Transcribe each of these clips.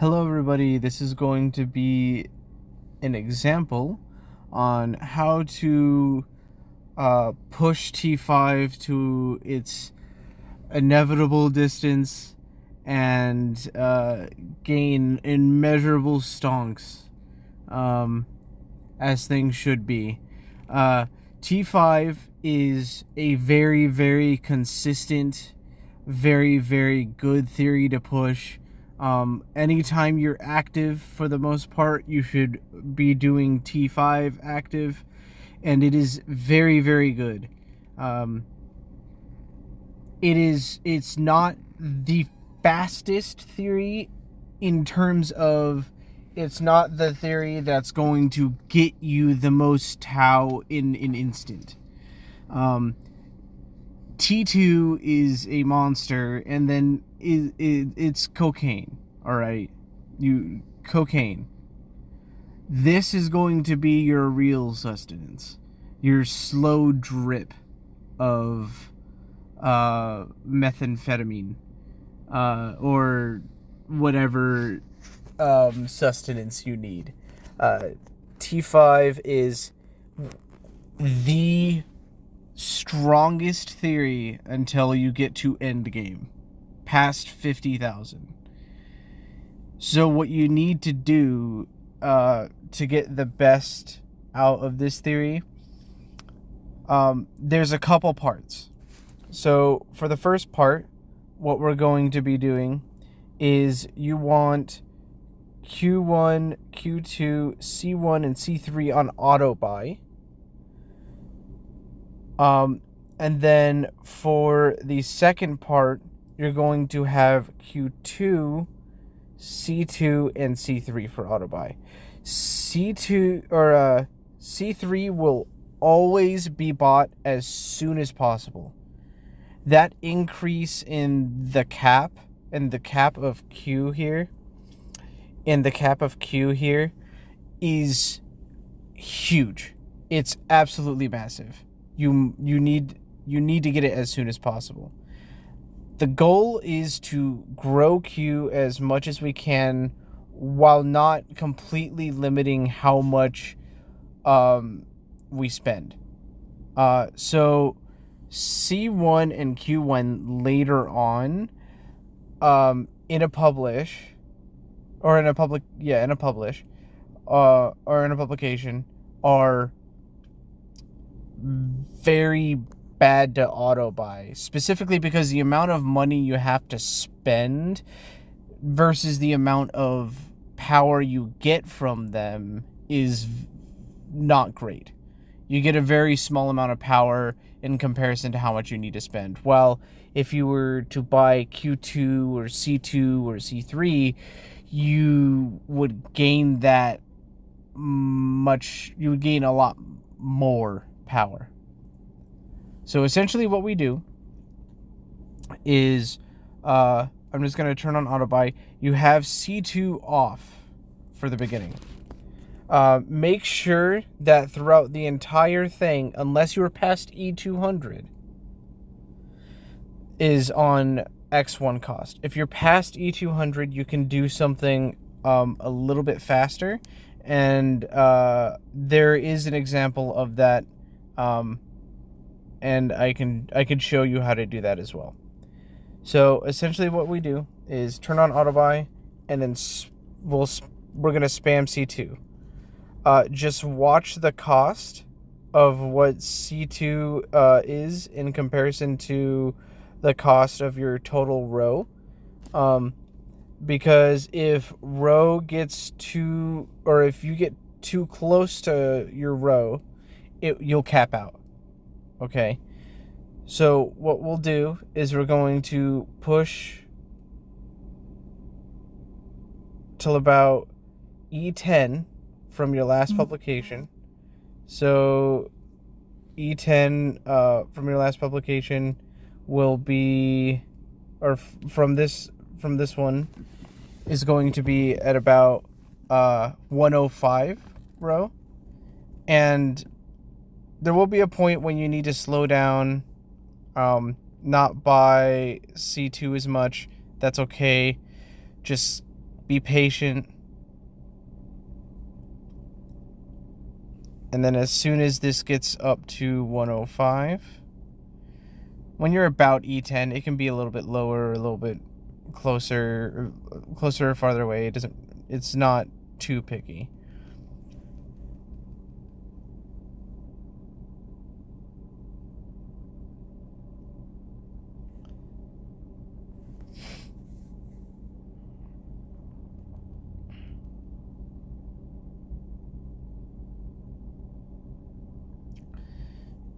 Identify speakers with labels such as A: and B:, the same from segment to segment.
A: Hello everybody, this is going to be an example on how to push T5 to its inevitable distance and gain immeasurable stonks, as things should be. T5 is a very, very consistent, very, very good theory to push. Anytime you're active, for the most part, you should be doing T5 active, and it is very, very good. It's not the fastest theory in terms of it's not the theory that's going to get you the most tau in an instant. T2 is a monster, and then it's cocaine. All right, cocaine. This is going to be your real sustenance, your slow drip of methamphetamine, or whatever sustenance you need. T5 is the strongest theory until you get to endgame, past 50,000. So what you need to do to get the best out of this theory, there's a couple parts. So for the first part, what we're going to be doing is you want Q1, Q2, C1, and C3 on autobuy. And then for the second part, you're going to have Q2, C2, and C3 for autobuy. C3 will always be bought as soon as possible. That increase in the cap of Q here, is huge. It's absolutely massive. You need to get it as soon as possible. The goal is to grow Q as much as we can while not completely limiting how much we spend. So C1 and Q1 later on, in a publication, are very bad to auto buy, specifically because the amount of money you have to spend versus the amount of power you get from them is not great. You get a very small amount of power in comparison to how much you need to spend. Well, if you were to buy Q2 or C2 or C3, you would gain a lot more power. So essentially what we do is, I'm just going to turn on auto buy. You have C2 off for the beginning. Make sure that throughout the entire thing, unless you're past E200, is on X1 cost. If you're past E200, you can do something a little bit faster, and there is an example of that, and I can show you how to do that as well. So essentially what we do is turn on auto buy, and then we're going to spam C2. Just watch the cost of what C2 is in comparison to the cost of your total row. Because if you get too close to your row, you'll cap out. Okay? So what we'll do is we're going to push till about E10 from your last publication. So E10 from your last publication will be, or from this one, is going to be at about 105 row. And there will be a point when you need to slow down, not buy C2 as much. That's okay. Just Be patient. And then as soon as this gets up to 105, when you're about E10, it can be a little bit lower, a little bit closer or farther away. It's not too picky.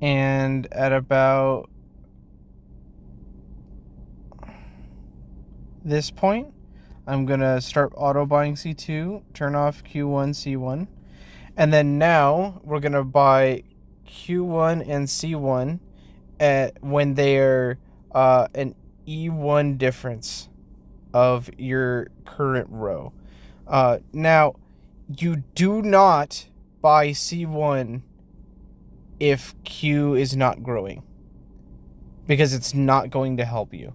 A: And at about this point, I'm going to start auto buying C2, turn off Q1, C1. And then now we're going to buy Q1 and C1 when they're an E1 difference of your current row. Now, you do not buy C1 if Q is not growing, because it's not going to help you.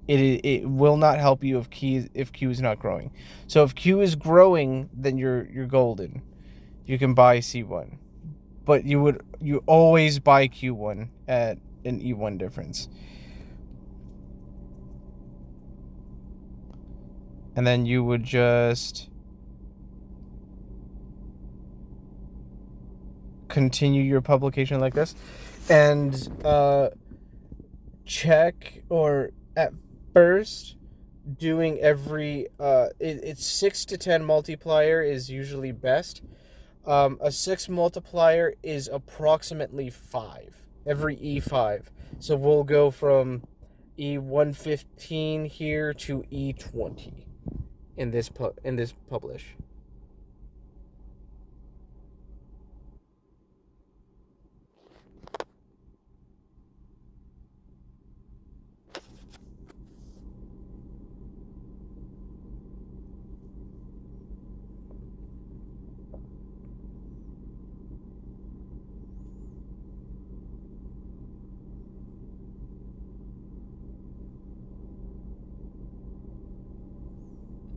A: It will not help you if Q is not growing. So if Q is growing, then you're golden. You can buy C1, but you always buy Q1 at an E1 difference. And then you would just continue your publication like this, and check, or at first doing every it's 6 to 10 multiplier is usually best. A 6 multiplier is approximately 5 every E5. So we'll go from E115 here to E20 in this publish.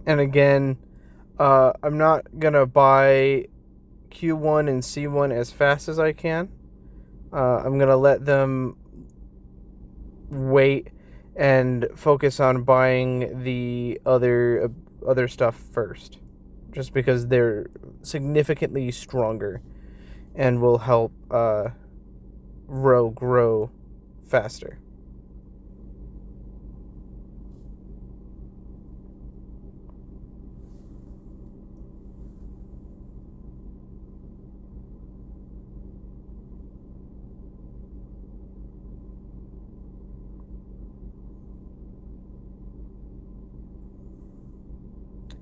A: And again, I'm not going to buy Q1 and C1 as fast as I can. I'm going to let them wait and focus on buying the other stuff first, just because they're significantly stronger and will help row grow faster.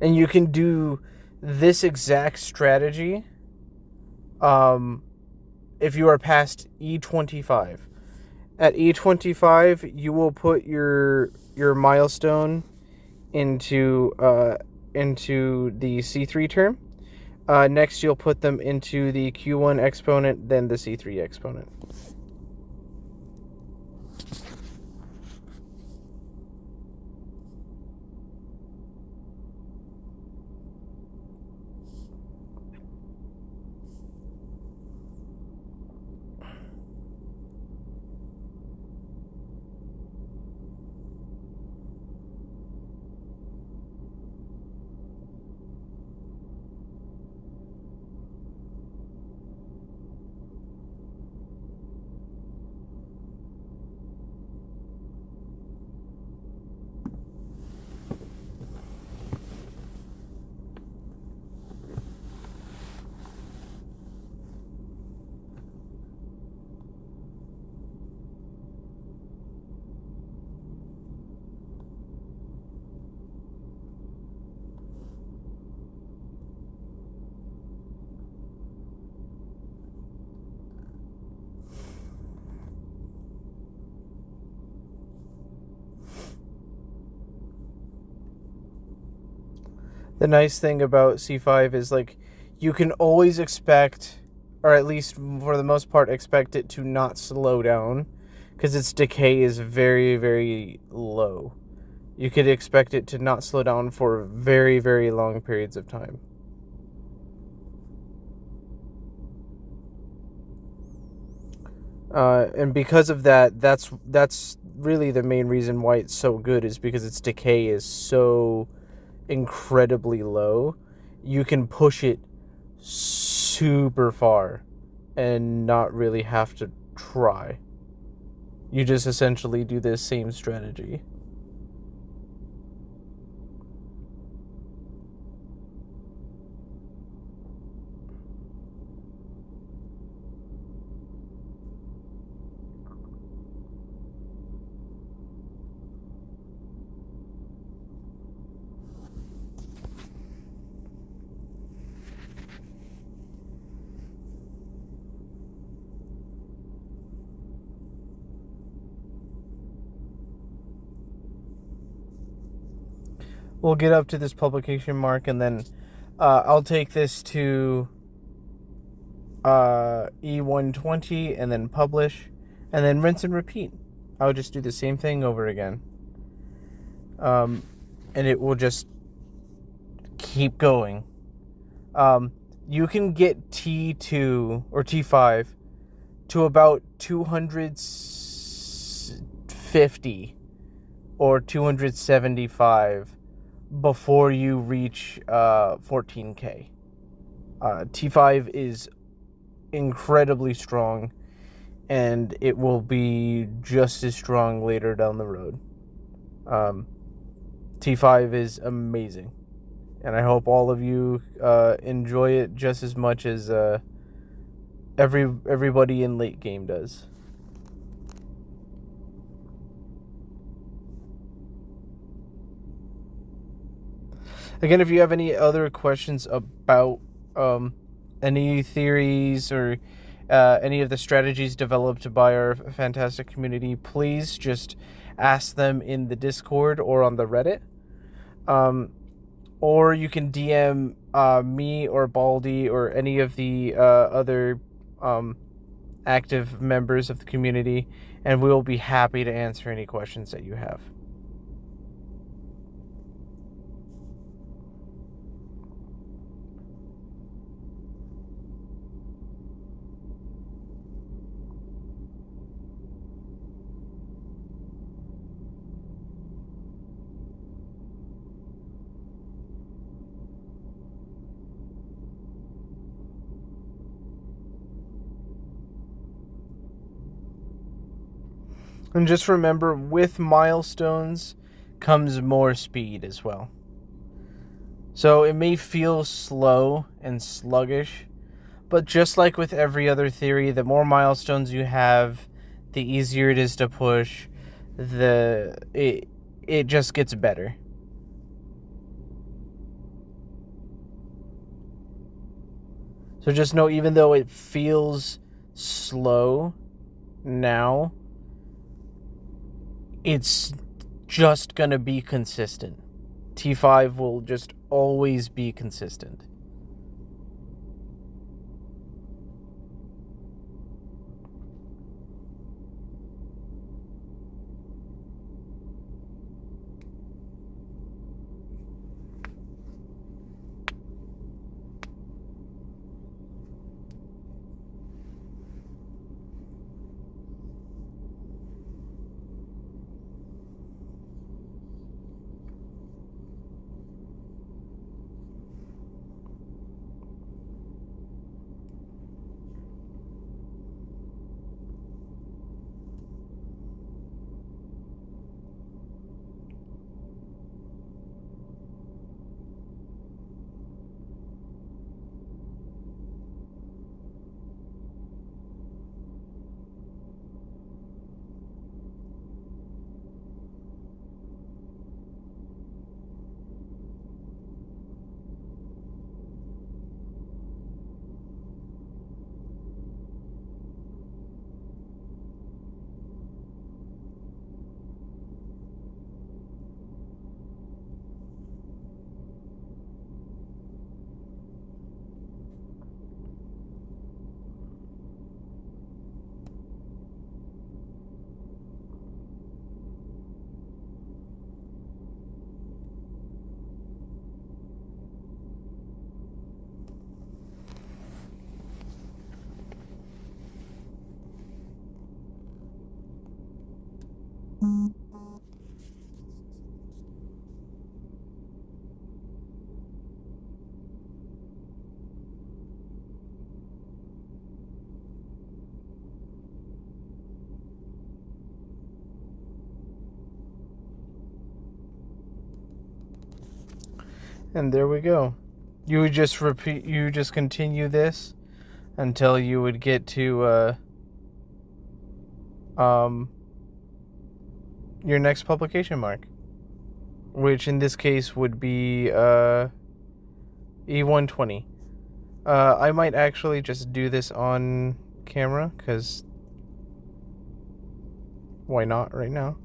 A: And you can do this exact strategy if you are past E25. At E25, you will put your milestone into the C3 term. Next, you'll put them into the Q1 exponent, then the C3 exponent. The nice thing about C5 is, like, you can always expect, or at least for the most part, expect it to not slow down, because its decay is very, very low. you could expect it to not slow down for very, very long periods of time. And because of that, that's really the main reason why it's so good, is because its decay is so incredibly low. You can push it super far and not really have to try. You just essentially do this same strategy. We'll get up to this publication mark, and then I'll take this to E120 and then publish, and then rinse and repeat. I'll just do the same thing over again. And it will just keep going. You can get T2 or T5 to about 250 or 275 before you reach 14K. T5 is incredibly strong, and it will be just as strong later down the road. T5 is amazing, and I hope all of you enjoy it just as much as everybody in late game does. Again, if you have any other questions about any theories or any of the strategies developed by our fantastic community, please just ask them in the Discord or on the Reddit. Or you can DM me or Baldy or any of the other active members of the community, and we will be happy to answer any questions that you have. And just remember, with milestones comes more speed as well. So it may feel slow and sluggish, but just like with every other theory, the more milestones you have, the easier it is to push. It just gets better. So just know, even though it feels slow now, it's just going to be consistent. T5 will just always be consistent. And there we go. You would just continue this until you would get to your next publication mark, which in this case would be E120. I might actually just do this on camera, because why not right now?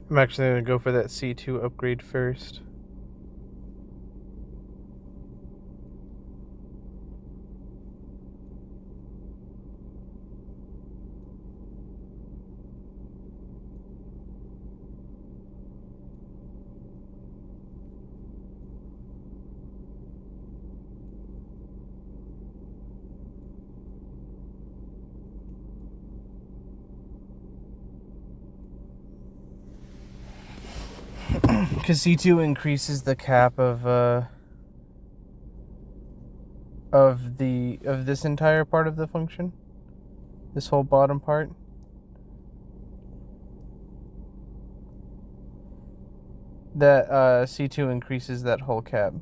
A: I'm actually going to go for that C2 upgrade first. Because C2 increases the cap of this entire part of the function, this whole bottom part. That C2 increases that whole cap.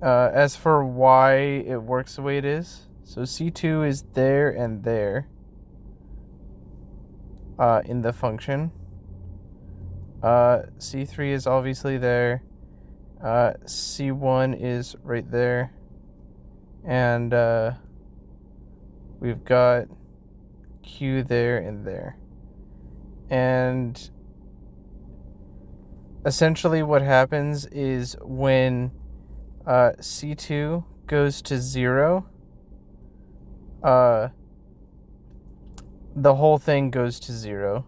A: As for why it works the way it is, so C2 is there and there in the function. C3 is obviously there. C1 is right there. And we've got Q there and there. And essentially what happens is when C2 goes to 0, the whole thing goes to 0.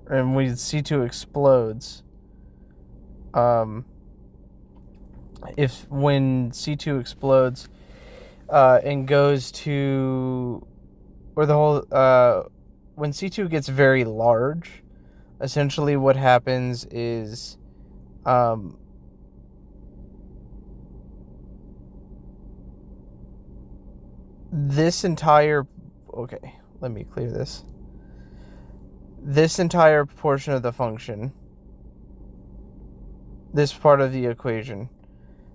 A: And when C2 explodes, when C2 explodes and goes to, or the whole, when C2 gets very large, essentially what happens is this entire, okay, let me clear this. This entire portion of the function, this part of the equation,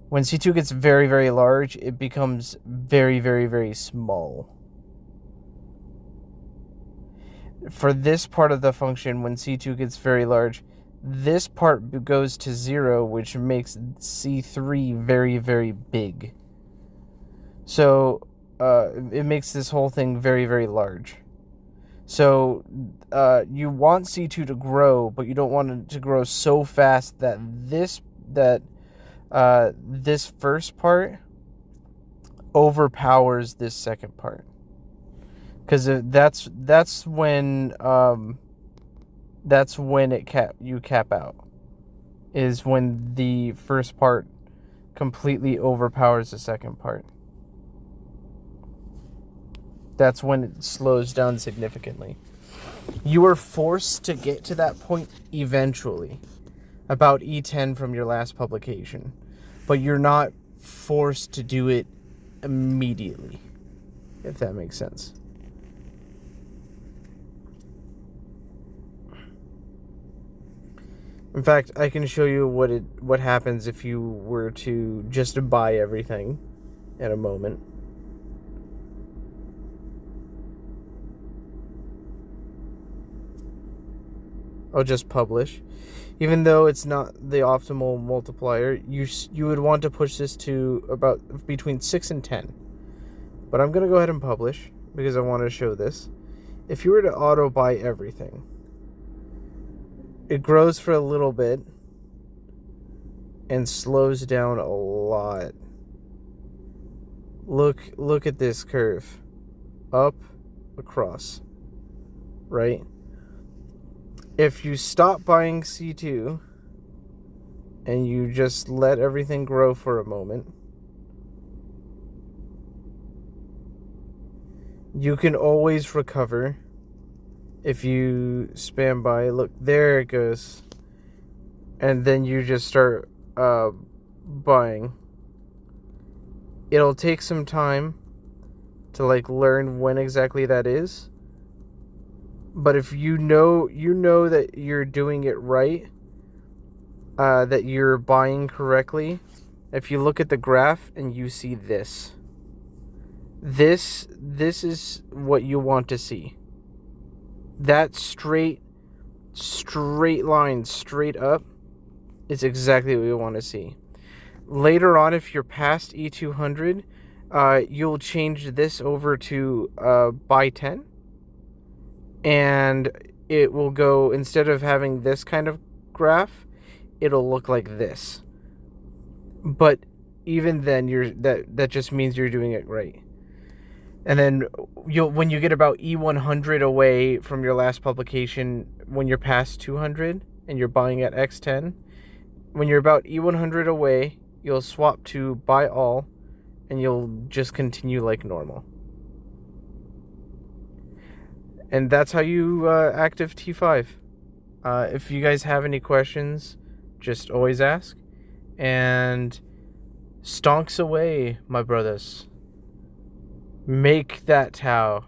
A: when C2 gets very, very large, it becomes very, very, very small. For this part of the function, when C2 gets very large, this part goes to 0, which makes C3 very, very big. So it makes this whole thing very, very large. So you want C2 to grow, but you don't want it to grow so fast that this first part overpowers this second part. Because that's when that's when you cap out. Is when the first part completely overpowers the second part. That's when it slows down significantly. You are forced to get to that point eventually, about E10 from your last publication, but you're not forced to do it immediately, if that makes sense. In fact, I can show you what happens if you were to just buy everything in a moment. I'll just publish. Even though it's not the optimal multiplier, you would want to push this to about between 6 and 10. But I'm going to go ahead and publish because I want to show this. If you were to auto buy everything, it grows for a little bit and slows down a lot. Look at this curve. Up, across. Right? If you stop buying C2 and you just let everything grow for a moment, you can always recover if you spam buy. Look, there it goes. And then you just start buying. It'll take some time to learn when exactly that is. But if you know that you're doing it right, that you're buying correctly, if you look at the graph and you see this is what you want to see. That straight line straight up is exactly what you want to see. Later on, if you're past E200, you'll change this over to buy 10. And it will go, instead of having this kind of graph, it'll look like this. But even then, that just means you're doing it right. And then when you get about E100 away from your last publication, when you're past 200 and you're buying at X10, when you're about E100 away, you'll swap to buy all, and you'll just continue like normal. And that's how you active T5. If you guys have any questions, just always ask. And stonks away, my brothers. Make that Tau.